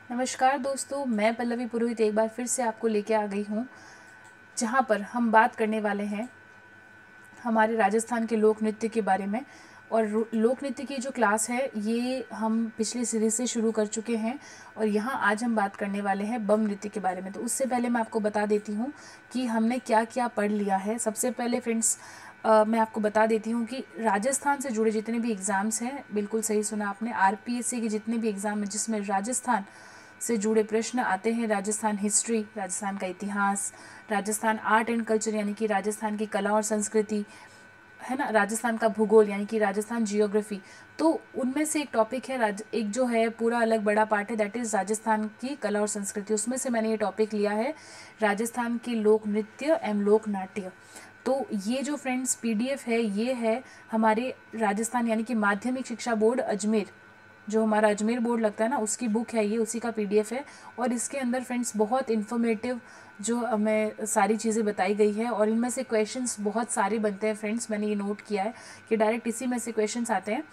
नमस्कार दोस्तों, मैं पल्लवी पुरोहित एक बार फिर से आपको लेके आ गई हूँ, जहाँ पर हम बात करने वाले हैं हमारे राजस्थान के लोक नृत्य के बारे में। और लोक नृत्य की जो क्लास है ये हम पिछले सीरीज से शुरू कर चुके हैं और यहाँ आज हम बात करने वाले हैं बम नृत्य के बारे में। तो उससे पहले मैं आपको बता देती हूँ कि हमने क्या क्या पढ़ लिया है। सबसे पहले फ्रेंड्स मैं आपको बता देती हूँ कि राजस्थान से जुड़े जितने भी एग्ज़ाम्स हैं, बिल्कुल सही सुना आपने, आरपीएससी के जितने भी एग्ज़ाम हैं जिसमें राजस्थान से जुड़े प्रश्न आते हैं, राजस्थान हिस्ट्री, राजस्थान का इतिहास, राजस्थान आर्ट एंड कल्चर यानी कि राजस्थान की कला और संस्कृति, है ना, राजस्थान का भूगोल यानी कि राजस्थान जियोग्राफी, तो उनमें से एक टॉपिक है एक जो है पूरा अलग बड़ा पार्ट है, दैट इज़ राजस्थान की कला और संस्कृति। उसमें से मैंने ये टॉपिक लिया है राजस्थान की लोक नृत्य एवं लोक नाट्य। तो ये जो फ्रेंड्स पीडीएफ है ये है हमारे राजस्थान यानी कि माध्यमिक शिक्षा बोर्ड अजमेर, जो हमारा अजमेर बोर्ड लगता है ना, उसकी बुक है ये, उसी का पीडीएफ है। और इसके अंदर फ्रेंड्स बहुत इन्फॉर्मेटिव जो हमें सारी चीज़ें बताई गई है और इनमें से क्वेश्चंस बहुत सारे बनते हैं फ्रेंड्स। मैंने ये नोट किया है कि डायरेक्ट इसी में से क्वेश्चंस आते हैं।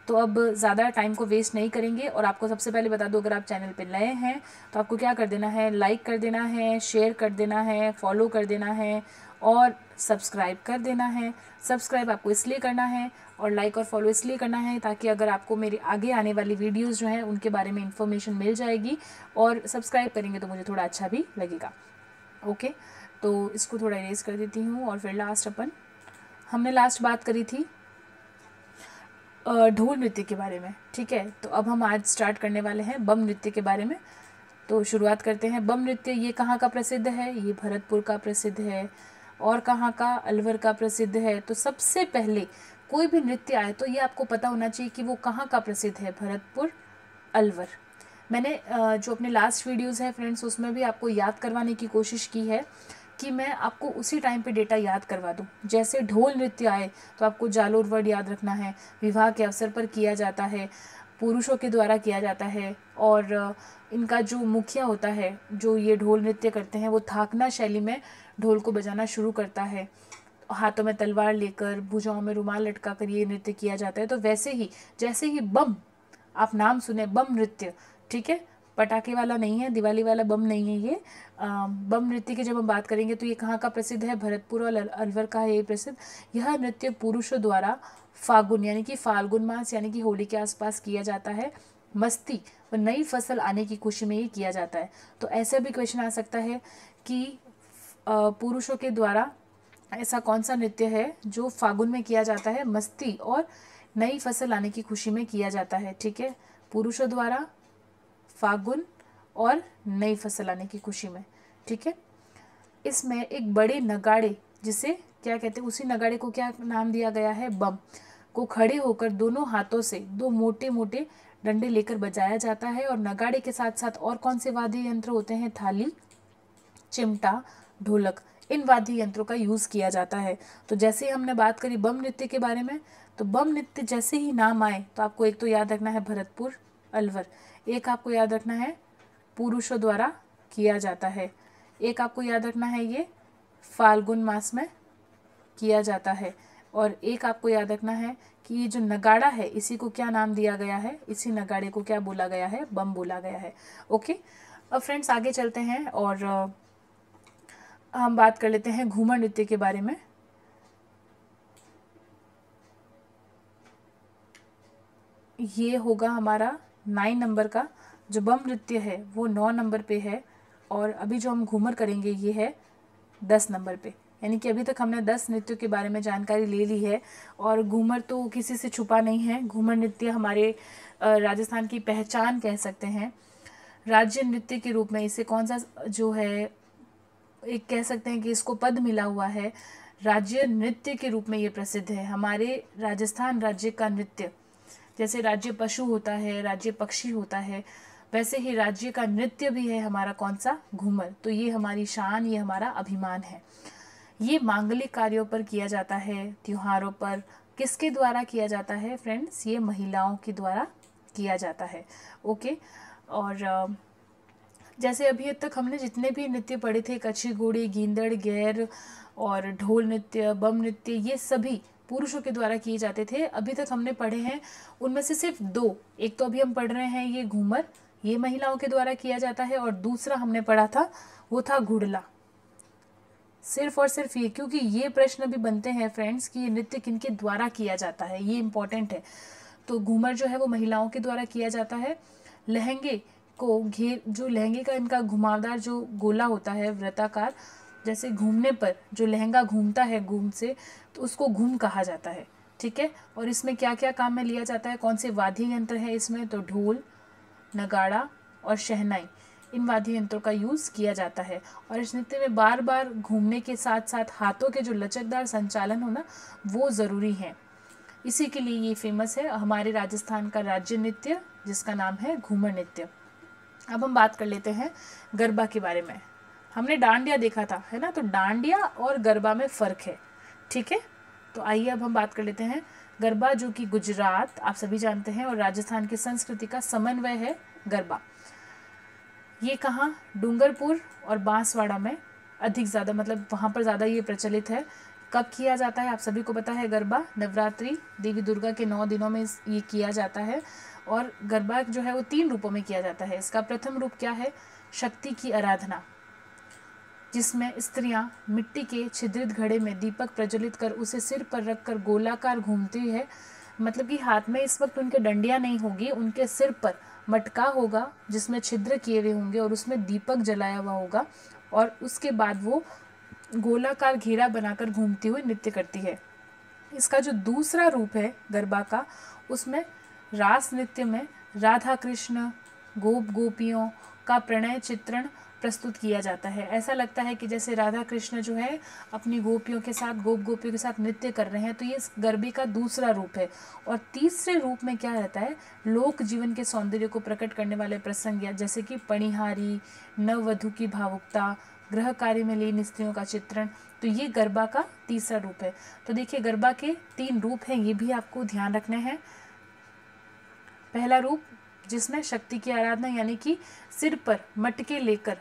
तो अब ज़्यादा टाइम को वेस्ट नहीं करेंगे और आपको सबसे पहले बता दो, अगर आप चैनल पे नए हैं तो आपको क्या कर देना है, लाइक कर देना है, शेयर कर देना है, फॉलो कर देना है और सब्सक्राइब कर देना है। सब्सक्राइब आपको इसलिए करना है और लाइक और फॉलो इसलिए करना है ताकि अगर आपको मेरे आगे आने वाली वीडियोस जो हैं उनके बारे में इन्फॉर्मेशन मिल जाएगी, और सब्सक्राइब करेंगे तो मुझे थोड़ा अच्छा भी लगेगा। ओके, तो इसको थोड़ा इरेज कर देती हूँ। और फिर हमने लास्ट बात करी थी ढोल नृत्य के बारे में, ठीक है। तो अब हम आज स्टार्ट करने वाले हैं बम नृत्य के बारे में। तो शुरुआत करते हैं। बम नृत्य ये कहाँ का प्रसिद्ध है? ये भरतपुर का प्रसिद्ध है। और कहाँ का? अलवर का प्रसिद्ध है। तो सबसे पहले कोई भी नृत्य आए तो ये आपको पता होना चाहिए कि वो कहाँ का प्रसिद्ध है, भरतपुर, अलवर। मैंने जो अपने लास्ट वीडियोस हैं फ्रेंड्स उसमें भी आपको याद करवाने की कोशिश की है कि मैं आपको उसी टाइम पे डेटा याद करवा दूं। जैसे ढोल नृत्य आए तो आपको जालोर वर्ड याद रखना है, विवाह के अवसर पर किया जाता है, पुरुषों के द्वारा किया जाता है। और इनका जो मुखिया होता है जो ये ढोल नृत्य करते हैं वो थाकना शैली में ढोल को बजाना शुरू करता है, हाथों में तलवार लेकर, भुजाओं में रुमाल लटका कर ये नृत्य किया जाता है। तो वैसे ही जैसे ही बम, आप नाम सुने बम नृत्य, ठीक है, पटाखे वाला नहीं है, दिवाली वाला बम नहीं है ये। बम नृत्य की जब हम बात करेंगे तो ये कहाँ का प्रसिद्ध है? भरतपुर और अलवर का है ये प्रसिद्ध। यह नृत्य पुरुषों द्वारा फागुन यानी कि फाल्गुन मास यानी कि होली के आसपास किया जाता है। मस्ती व नई फसल आने की खुशी में ये किया जाता है। तो ऐसा भी क्वेश्चन आ सकता है कि पुरुषों के द्वारा ऐसा कौन सा नृत्य है जो फागुन में किया जाता है, मस्ती और नई फसल आने की खुशी में किया जाता है, ठीक है। पुरुषों द्वारा फागुन और नई फसल आने की खुशी में, ठीक है। इसमें एक बड़े नगाड़े, जिसे क्या कहते हैं, उसी नगाड़े को क्या नाम दिया गया है? बम, को खड़े होकर दोनों हाथों से दो मोटे मोटे डंडे लेकर बजाया जाता है। और नगाड़े के साथ साथ और कौन से वाद्य यंत्र होते हैं? थाली, चिमटा, ढोलक, इन वाद्य यंत्रों का यूज़ किया जाता है। तो जैसे ही हमने बात करी बम नृत्य के बारे में, तो बम नृत्य जैसे ही नाम आए तो आपको एक तो याद रखना है भरतपुर, अलवर, एक आपको याद रखना है पुरुषों द्वारा किया जाता है, एक आपको याद रखना है ये फाल्गुन मास में किया जाता है, और एक आपको याद रखना है कि ये जो नगाड़ा है इसी को क्या नाम दिया गया है? इसी नगाड़े को क्या बोला गया है? बम बोला गया है। ओके, अब फ्रेंड्स आगे चलते हैं और हम बात कर लेते हैं घूमर नृत्य के बारे में। ये होगा हमारा 9 नंबर का। जो बम नृत्य है वो 9 नंबर पे है और अभी जो हम घूमर करेंगे ये है 10 नंबर पे। यानी कि अभी तक हमने 10 नृत्यों के बारे में जानकारी ले ली है और घूमर तो किसी से छुपा नहीं है। घूमर नृत्य हमारे राजस्थान की पहचान कह सकते हैं। राज्य नृत्य के रूप में इसे कौन सा जो है, एक कह सकते हैं कि इसको पद मिला हुआ है, राज्य नृत्य के रूप में ये प्रसिद्ध है। हमारे राजस्थान राज्य का नृत्य, जैसे राज्य पशु होता है, राज्य पक्षी होता है, वैसे ही राज्य का नृत्य भी है हमारा कौन सा? घूमर। तो ये हमारी शान, ये हमारा अभिमान है। ये मांगलिक कार्यों पर किया जाता है, त्योहारों पर। किसके द्वारा किया जाता है फ्रेंड्स? ये महिलाओं के द्वारा किया जाता है। ओके, और जैसे अभी तक हमने जितने भी नृत्य पढ़े थे, कच्छी घोड़ी, गींदड़, गैर और ढोल नृत्य, बम नृत्य, ये सभी पुरुषों के द्वारा किए जाते थे। अभी तक हमने पढ़े हैं उनमें से सिर्फ 2, एक तो अभी हम पढ़ रहे हैं ये घूमर, ये महिलाओं के द्वारा किया जाता है। और दूसरा हमने पढ़ा था वो था घुड़ला। सिर्फ और सिर्फ ये, क्योंकि ये प्रश्न भी बनते हैं फ्रेंड्स कि ये नृत्य किनके द्वारा किया जाता है, ये इंपॉर्टेंट है। तो घूमर जो है वो महिलाओं के द्वारा किया जाता है। लहंगे को घेर, जो लहंगे का इनका घुमावदार जो गोला होता है वृत्ताकार, जैसे घूमने पर जो लहंगा घूमता है घूम से, तो उसको घूम कहा जाता है। ठीक है। और इसमें क्या क्या काम में लिया जाता है, कौन से वाद्य यंत्र है इसमें, तो ढोल, नगाड़ा और शहनाई, इन वाद्य यंत्रों का यूज़ किया जाता है। और इस नृत्य में बार बार घूमने के साथ साथ हाथों के जो लचकदार संचालन होना वो ज़रूरी है। इसी के लिए ये फेमस है हमारे राजस्थान का राज्य नृत्य, जिसका नाम है घूमर नृत्य। अब हम बात कर लेते हैं गरबा के बारे में। हमने डांडिया देखा था, है ना, तो डांडिया और गरबा में फ़र्क है। ठीक है। तो आइए अब हम बात कर लेते हैं गरबा, जो कि गुजरात आप सभी जानते हैं और राजस्थान की संस्कृति का समन्वय है गरबा। ये कहाँ, डूंगरपुर और बांसवाड़ा में अधिक ज़्यादा, मतलब वहाँ पर ज़्यादा ये प्रचलित है। कब किया जाता है, आप सभी को पता है, गरबा नवरात्रि देवी दुर्गा के 9 दिनों में ये किया जाता है। और गरबा जो है वो 3 रूपों में किया जाता है। इसका प्रथम रूप क्या है, शक्ति की आराधना, जिसमें स्त्रियां मिट्टी के छिद्रित घड़े में दीपक प्रज्वलित कर उसे सिर पर रखकर गोलाकार घूमती है। मतलब कि हाथ में इस वक्त उनके डंडियां नहीं होगी, उनके सिर पर मटका होगा जिसमें छिद्र किए हुए होंगे और उसमें दीपक जलाया हुआ होगा। और उसके बाद वो गोलाकार घेरा बनाकर घूमती हुई नृत्य करती है। इसका जो दूसरा रूप है गरबा का, उसमें रास नृत्य में राधा कृष्ण गोप गोपियों का प्रणय चित्रण प्रस्तुत किया जाता है। ऐसा लगता है कि जैसे राधा कृष्ण जो है अपनी गोपियों के साथ, गोप गोपियों के साथ नृत्य कर रहे हैं। तो ये इस गरबे का दूसरा रूप है। और तीसरे रूप में क्या रहता है, लोक जीवन के सौंदर्य को प्रकट करने वाले प्रसंग, या जैसे कि पणिहारी, नववधू की भावुकता, गृह कार्य में लीन स्त्रियों का चित्रण, तो ये गरबा का तीसरा रूप है। तो देखिए गरबा के 3 रूप हैं, ये भी आपको ध्यान रखने हैं। पहला रूप जिसमें शक्ति की आराधना, यानी कि सिर पर मटके लेकर,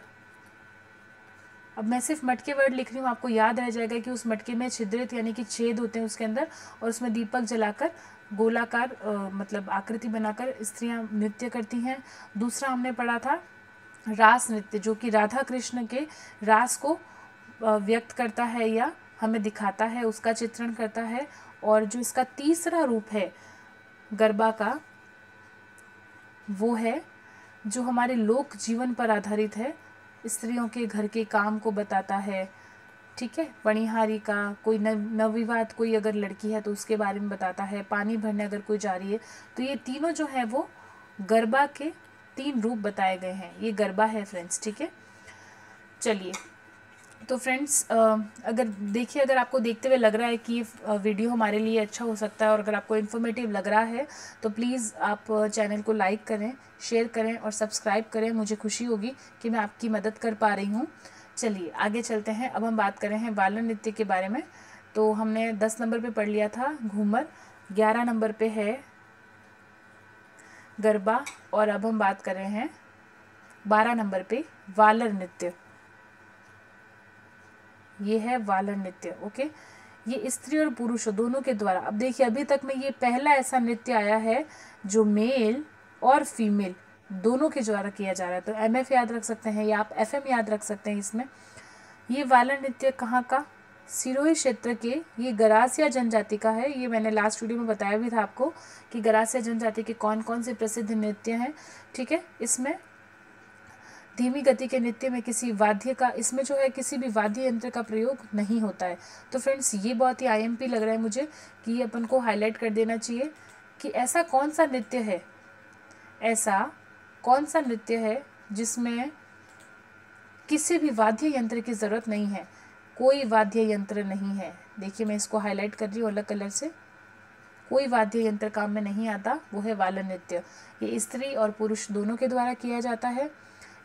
अब मैं सिर्फ मटके वर्ड लिख रही हूँ, आपको याद रह जाएगा कि उस मटके में छिद्रित यानी कि छेद होते हैं उसके अंदर, और उसमें दीपक जलाकर गोलाकार मतलब आकृति बनाकर स्त्रियां नृत्य करती हैं। दूसरा हमने पढ़ा था रास नृत्य, जो कि राधा कृष्ण के रास को व्यक्त करता है या हमें दिखाता है, उसका चित्रण करता है। और जो इसका तीसरा रूप है गरबा का, वो है जो हमारे लोक जीवन पर आधारित है, स्त्रियों के घर के काम को बताता है। ठीक है। पणिहारी का, कोई नवविवाहित कोई अगर लड़की है तो उसके बारे में बताता है, पानी भरने अगर कोई जा रही है। तो ये तीनों जो है वो गरबा के 3 रूप बताए गए हैं। ये गरबा है फ्रेंड्स। ठीक है। चलिए, तो फ्रेंड्स अगर देखिए, अगर आपको देखते हुए लग रहा है कि ये वीडियो हमारे लिए अच्छा हो सकता है और अगर आपको इन्फॉर्मेटिव लग रहा है तो प्लीज़ आप चैनल को लाइक करें, शेयर करें और सब्सक्राइब करें। मुझे खुशी होगी कि मैं आपकी मदद कर पा रही हूँ। चलिए आगे चलते हैं। अब हम बात कर रहे हैं वालन नृत्य के बारे में। तो हमने 10 नंबर पे पढ़ लिया था घूमर, 11 नंबर पे है गरबा, और अब हम बात कर रहे हैं 12 नंबर पे वालर नृत्य। ये है वालर नृत्य। ओके। ये स्त्री और पुरुष दोनों के द्वारा, अब देखिए अभी तक में ये पहला ऐसा नृत्य आया है जो मेल और फीमेल दोनों के द्वारा किया जा रहा है। तो MF याद रख सकते हैं या आप FM याद रख सकते हैं इसमें। ये वालर नृत्य कहाँ का, सिरोही क्षेत्र के, ये गरासिया जनजाति का है। ये मैंने लास्ट वीडियो में बताया भी था आपको कि गरासिया जनजाति के कौन कौन से प्रसिद्ध नृत्य हैं। ठीक है। इसमें धीमी गति के नृत्य में किसी वाद्य का, इसमें जो है किसी भी वाद्य यंत्र का प्रयोग नहीं होता है। तो फ्रेंड्स ये बहुत ही IMP लग रहा है मुझे कि ये अपन को हाईलाइट कर देना चाहिए कि ऐसा कौन सा नृत्य है, ऐसा कौन सा नृत्य है जिसमें किसी भी वाद्य यंत्र की ज़रूरत नहीं है, कोई वाद्य यंत्र नहीं है। देखिए मैं इसको हाईलाइट कर रही हूँ अलग कलर से, कोई वाद्य यंत्र काम में नहीं आता, वो है वालन नृत्य। ये स्त्री और पुरुष दोनों के द्वारा किया जाता है।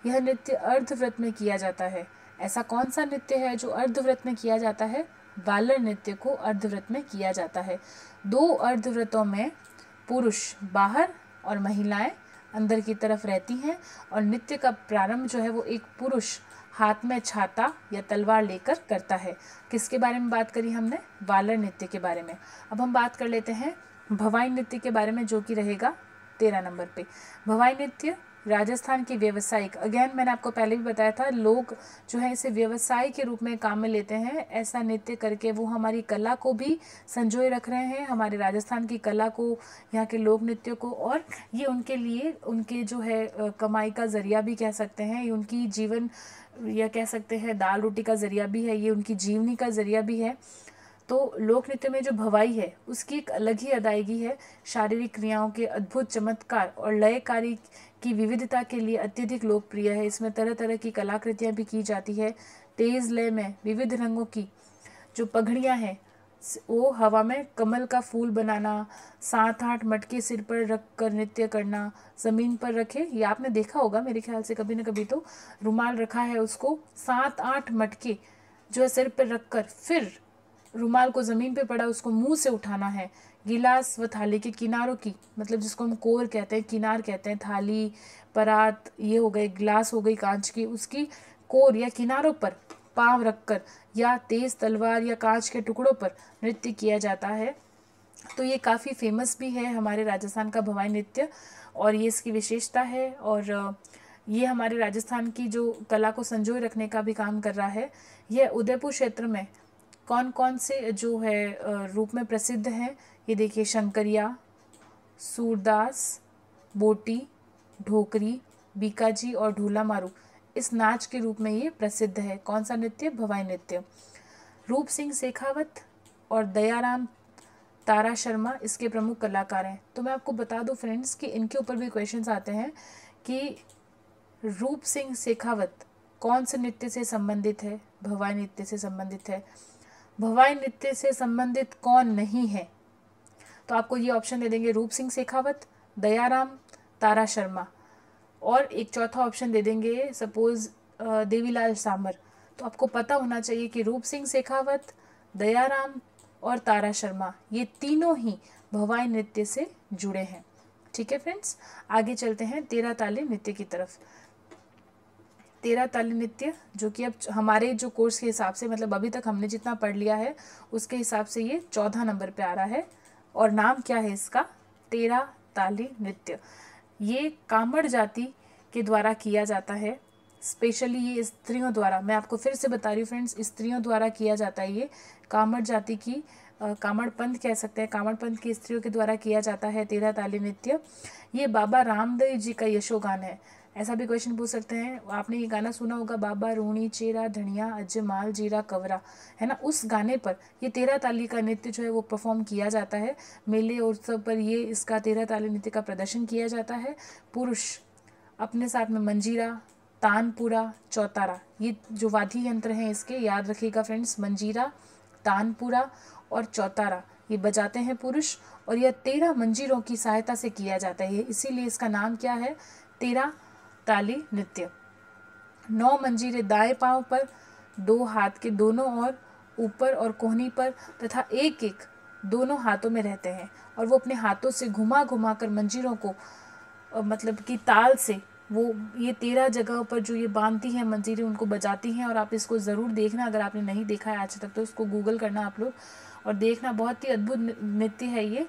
यह नृत्य अर्धव्रत में किया जाता है। ऐसा कौन सा नृत्य है जो अर्धव्रत में किया जाता है, वालर नृत्य को अर्धव्रत में किया जाता है। 2 अर्धव्रतों में पुरुष बाहर और महिलाएं अंदर की तरफ रहती हैं और नृत्य का प्रारंभ जो है वो एक पुरुष हाथ में छाता या तलवार लेकर करता है। किसके बारे में बात करी हमने, वालर नृत्य के बारे में। अब हम बात कर लेते हैं भवाई नृत्य के बारे में, जो कि रहेगा 13 नंबर पे। भवाई नृत्य राजस्थान की व्यावसायिक, अगेन मैंने आपको पहले भी बताया था, लोग जो है इसे व्यवसाय के रूप में काम में लेते हैं। ऐसा नृत्य करके वो हमारी कला को भी संजोए रख रहे हैं, हमारे राजस्थान की कला को, यहाँ के लोक नृत्य को, और ये उनके लिए उनके जो है कमाई का ज़रिया भी कह सकते हैं, ये उनकी जीवन या कह सकते हैं दाल रोटी का ज़रिया भी है, ये उनकी जीवनी का ज़रिया भी है। तो लोक नृत्य में जो भवाई है उसकी एक अलग ही अदायगी है। शारीरिक क्रियाओं के अद्भुत चमत्कार और लयकारी की विविधता के लिए अत्यधिक लोकप्रिय है। इसमें तरह तरह की कलाकृतियाँ भी की जाती है। तेज लय में विविध रंगों की जो पगड़ियाँ हैं वो हवा में कमल का फूल बनाना, 7-8 मटके सिर पर रख कर नृत्य करना, ज़मीन पर रखे, ये आपने देखा होगा मेरे ख्याल से कभी न कभी, तो रुमाल रखा है उसको 7-8 मटके जो है सिर पर रख कर, फिर रुमाल को ज़मीन पे पड़ा उसको मुंह से उठाना है। गिलास व थाली के किनारों की, मतलब जिसको हम कोर कहते हैं, किनार कहते हैं, थाली परात ये हो गए, गिलास हो गई कांच की, उसकी कोर या किनारों पर पांव रखकर या तेज तलवार या कांच के टुकड़ों पर नृत्य किया जाता है। तो ये काफ़ी फेमस भी है हमारे राजस्थान का भवाई नृत्य, और ये इसकी विशेषता है। और ये हमारे राजस्थान की जो कला को संजोए रखने का भी काम कर रहा है। यह उदयपुर क्षेत्र में कौन कौन से जो है रूप में प्रसिद्ध हैं, ये देखिए, शंकरिया, सूरदास, बोटी, ढोकरी, बीकाजी और ढूला मारू, इस नाच के रूप में ये प्रसिद्ध है। कौन सा नृत्य? भवाई नृत्य। रूप सिंह शेखावत और दयाराम तारा शर्मा इसके प्रमुख कलाकार हैं। तो मैं आपको बता दूं फ्रेंड्स कि इनके ऊपर भी क्वेश्चंस आते हैं कि रूप सिंह शेखावत कौन से नृत्य से संबंधित है? भवाई नृत्य से संबंधित है। भवाई नृत्य से संबंधित कौन नहीं है? तो आपको ये ऑप्शन दे देंगे, रूप सिंह शेखावत, दयाराम, तारा शर्मा, और एक चौथा ऑप्शन दे देंगे सपोज देवीलाल सामर। तो आपको पता होना चाहिए कि रूप सिंह शेखावत, दयाराम और तारा शर्मा ये तीनों ही भवाई नृत्य से जुड़े हैं। ठीक है फ्रेंड्स, आगे चलते हैं तेरह ताली नृत्य की तरफ। तेरह ताली नृत्य जो कि अब हमारे जो कोर्स के हिसाब से, मतलब अभी तक हमने जितना पढ़ लिया है उसके हिसाब से ये 14 नंबर पे आ रहा है। और नाम क्या है इसका? तेरह ताली नृत्य। ये कामड़ जाति के द्वारा किया जाता है। स्पेशली ये स्त्रियों द्वारा, मैं आपको फिर से बता रही हूँ फ्रेंड्स, स्त्रियों द्वारा किया जाता है। ये कामड़ जाति की कामड़ पंथ कह सकते हैं, कामड़ पंथ की स्त्रियों के द्वारा किया जाता है तेरह ताली नृत्य। ये बाबा रामदेव जी का यशोगान है। ऐसा भी क्वेश्चन पूछ सकते हैं, आपने ये गाना सुना होगा, बाबा रूणी चेरा धनिया अजमाल जीरा कवरा, है ना, उस गाने पर ये तेरह ताली का नृत्य जो है वो परफॉर्म किया जाता है। मेले और उत्सव पर ये इसका तेरह ताली नृत्य का प्रदर्शन किया जाता है। पुरुष अपने साथ में मंजीरा, तानपुरा, चौतारा, ये जो वाद्य यंत्र हैं इसके याद रखिएगा फ्रेंड्स, मंजीरा, तानपुरा और चौतारा ये बजाते हैं पुरुष, और यह 13 मंजीरों की सहायता से किया जाता है, इसीलिए इसका नाम क्या है? तेरह ताली नृत्य। 9 मंजीरे दाएं पांव पर, 2 हाथ के दोनों ओर, ऊपर और कोहनी पर तथा एक एक दोनों हाथों में रहते हैं, और वो अपने हाथों से घुमा घुमा कर मंजीरों को मतलब कि ताल से वो ये 13 जगहों पर जो ये बांधती हैं मंजीरें उनको बजाती हैं। और आप इसको ज़रूर देखना, अगर आपने नहीं देखा है आज तक तो इसको गूगल करना आप लोग और देखना, बहुत ही अद्भुत नृत्य है ये।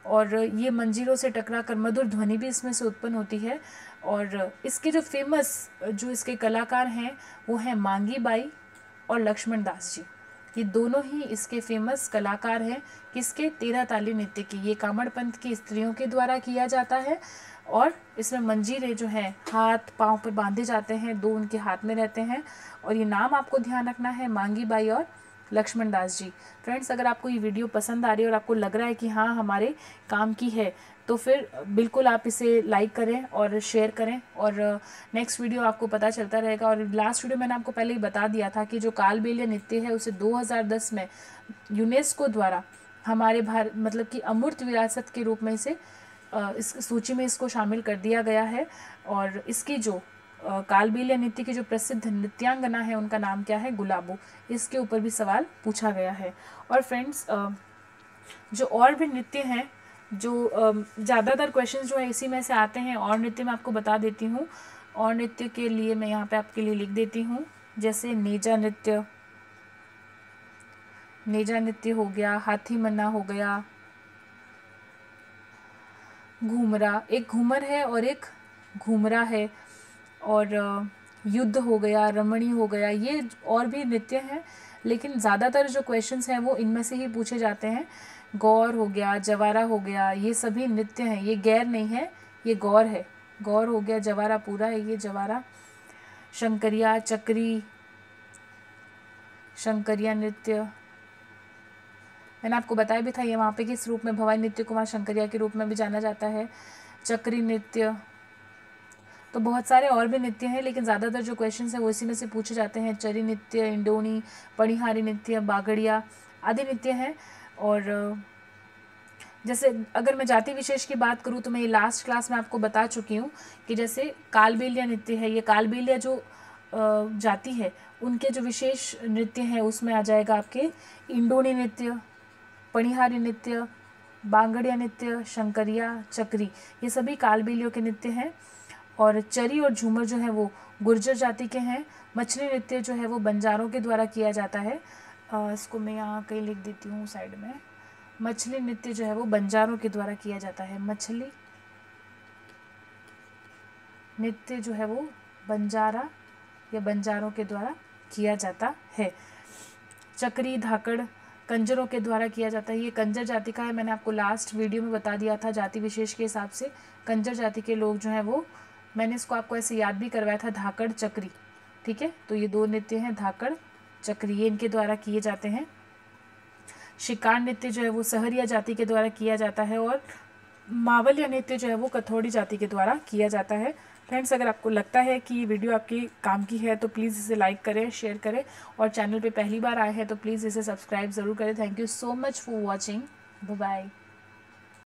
और ये मंजीरों से टकरा कर मधुर ध्वनि भी इसमें से उत्पन्न होती है। और इसके जो फेमस जो इसके कलाकार हैं वो हैं मांगी बाई और लक्ष्मण दास जी, ये दोनों ही इसके फेमस कलाकार हैं। किसके? तेरह ताली नृत्य की। ये कामड़ पंथ की स्त्रियों के द्वारा किया जाता है, और इसमें मंजीरे जो हैं हाथ पांव पर बांधे जाते हैं, 2 उनके हाथ में रहते हैं, और ये नाम आपको ध्यान रखना है, मांगी बाई और लक्ष्मण दास जी। फ्रेंड्स, अगर आपको ये वीडियो पसंद आ रही है और आपको लग रहा है कि हाँ हमारे काम की है, तो फिर बिल्कुल आप इसे लाइक करें और शेयर करें, और नेक्स्ट वीडियो आपको पता चलता रहेगा। और लास्ट वीडियो मैंने आपको पहले ही बता दिया था कि जो कालबेलिया नृत्य है उसे 2010 में यूनेस्को द्वारा हमारे भारत मतलब कि अमूर्त विरासत के रूप में इसे इस सूची में इसको शामिल कर दिया गया है। और इसकी जो कालबेलिया नृत्य की जो प्रसिद्ध नृत्यांगना है उनका नाम क्या है? गुलाबो। इसके ऊपर भी सवाल पूछा गया है। और फ्रेंड्स, जो और भी नृत्य हैं, जो ज़्यादातर क्वेश्चंस जो है इसी में से आते हैं, और नृत्य मैं आपको बता देती हूँ। और नृत्य के लिए मैं यहाँ पे आपके लिए लिख देती हूँ, जैसे नेजा नृत्य, नेजा नृत्य हो गया, हाथी मन्ना हो गया, घूमरा, एक घूमर है और एक घूमरा है, और युद्ध हो गया, रमणी हो गया, ये और भी नृत्य हैं, लेकिन ज़्यादातर जो क्वेश्चंस हैं वो इनमें से ही पूछे जाते हैं। गौर हो गया, जवारा हो गया, ये सभी नृत्य हैं, ये गैर नहीं है, ये गौर है। गौर हो गया, जवारा पूरा है, ये जवारा। शंकरिया, चक्री, शंकरिया नृत्य मैंने आपको बताया भी था, ये वहाँ पे किस रूप में, भवानी नृत्य को वहाँ शंकरिया के रूप में भी जाना जाता है। चक्री नृत्य, तो बहुत सारे और भी नृत्य हैं, लेकिन ज़्यादातर जो क्वेश्चन हैं वो इसी में से पूछे जाते हैं। चरी नृत्य, इंडोनी, पणिहारी नृत्य, बागड़िया आदि नृत्य हैं। और जैसे अगर मैं जाति विशेष की बात करूँ तो मैं ये लास्ट क्लास में आपको बता चुकी हूँ कि जैसे कालबेलिया नृत्य है, ये कालबेलिया जो जाति है उनके जो विशेष नृत्य हैं उसमें आ जाएगा आपके इंडोनी नृत्य, पणिहारी नृत्य, बांगड़िया नृत्य, शंकरिया, चक्री, ये सभी कालबेलियों के नृत्य हैं। और चरी और झूमर जो है वो गुर्जर जाति के हैं। मछली नृत्य जो है वो बंजारों के द्वारा किया जाता है। इसको मैं यहाँ कहीं लिख देती हूँ साइड में। मछली नृत्य जो है वो बंजारों के द्वारा किया जाता है। मछली नृत्य जो है वो बंजारा या बंजारों के द्वारा किया जाता है। चक्री, धाकड़ कंजरों के द्वारा किया जाता है। ये कंजर जाति का है, मैंने आपको लास्ट वीडियो में बता दिया था जाति विशेष के हिसाब से। कंजर जाति के लोग जो हैं वो, मैंने इसको आपको ऐसे याद भी करवाया था, धाकड़, चक्री, ठीक है। तो ये दो नृत्य हैं, धाकड़, चक्री, ये इनके द्वारा किए जाते हैं। शिकार नृत्य जो है वो सहरिया जाति के द्वारा किया जाता है। और मावलिया नृत्य जो है वो कथौड़ी जाति के द्वारा किया जाता है। फ्रेंड्स, अगर आपको लगता है कि ये वीडियो आपके काम की है तो प्लीज़ इसे लाइक करें, शेयर करें, और चैनल पे पहली बार आए हैं तो प्लीज़ इसे सब्सक्राइब ज़रूर करें। Thank you so much for watching. Bye bye.